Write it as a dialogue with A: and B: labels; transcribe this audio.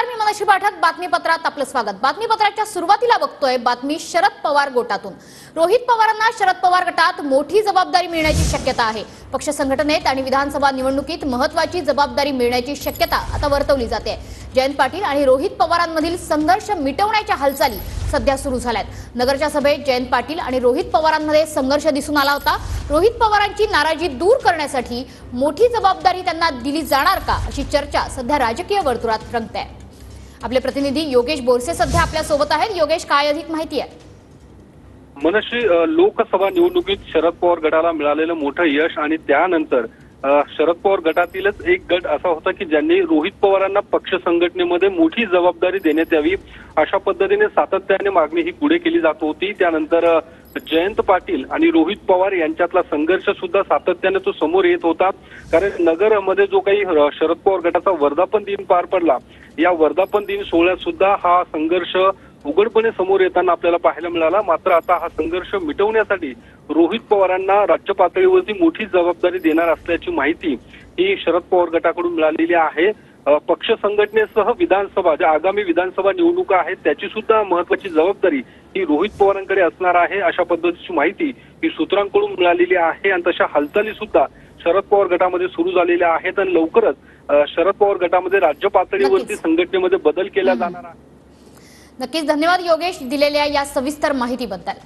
A: नमस्कार, मी मनोज पाठक. बातमीपत्रात आपलं स्वागत. बातमीपत्राच्या सुरुवातीला बघतोय बातमी शरद पवार गटातून. रोहित पवारांना शरद पवार गटात मोठी जबाबदारी मिळण्याची शक्यता आहे. पक्ष संघटनेत आणि विधानसभा निवडणुकीत महत्त्वाची जबाबदारी मिळण्याची शक्यता आता वर्तवली जाते. जयंत पाटील आणि रोहित पवारांमधील संघर्ष मिटवण्याच्या हालचाली सध्या सुरू झाल्यात. नगरच्या सभेत जयंत पाटील आणि रोहित पवारांमध्ये संघर्ष दिसून आला होता. रोहित पवारांची नाराजी दूर करण्यासाठी मोठी जबाबदारी त्यांना दिली जाणार का, अशी चर्चा सध्या राजकीय वर्तुळात रंगते. आपले प्रतिनिधी योगेश बोरसे सध्या आपल्या सोबत आहेत. योगेश, काय अधिक माहिती आहे?
B: मनश्री, लोकसभा निवडणुकीत शरद पवार गटाला मिळालेलं मोठं यश आणि त्यानंतर शरद पवार गटातीलच एक गट असा होता की ज्यांनी रोहित पवारांना पक्ष संघटनेमध्ये मोठी जबाबदारी देण्यात यावी अशा पद्धतीने सातत्याने मागणी ही पुढे केली जात होती. त्यानंतर जयंत पाटील आणि रोहित पवार यांच्यातला संघर्ष सुद्धा सातत्याने तो समोर येत होता. कारण नगरमध्ये जो काही शरद पवार गटाचा वर्धापन दिन पार पडला, या वर्धापन दिन सोहळ्यात सुद्धा हा संघर्ष उघडपणे समोर येताना आपल्याला पाहायला मिळाला. मात्र आता हा संघर्ष मिटवण्यासाठी रोहित पवारांना राज्य पातळीवरती मोठी जबाबदारी देणार असल्याची माहिती ही शरद पवार गटाकडून मिळालेली आहे. पक्ष संघटनेसह विधानसभा, ज्या आगामी विधानसभा निवडणुका आहेत त्याची सुद्धा महत्वाची जबाबदारी ही रोहित पवारांकडे असणार आहे अशा पद्धतीची माहिती ही सूत्रांकडून मिळालेली आहे. आणि तशा हालचाली सुद्धा शरद पवार गटामध्ये सुरू झालेल्या आहेत आणि लवकरच शरद पवार गटामध्ये राज्य पातळीवरती संघटनेमध्ये बदल केला जाणार आहे.
A: नक्कीच. धन्यवाद योगेश, दिलेल्या या सविस्तर माहितीबद्दल.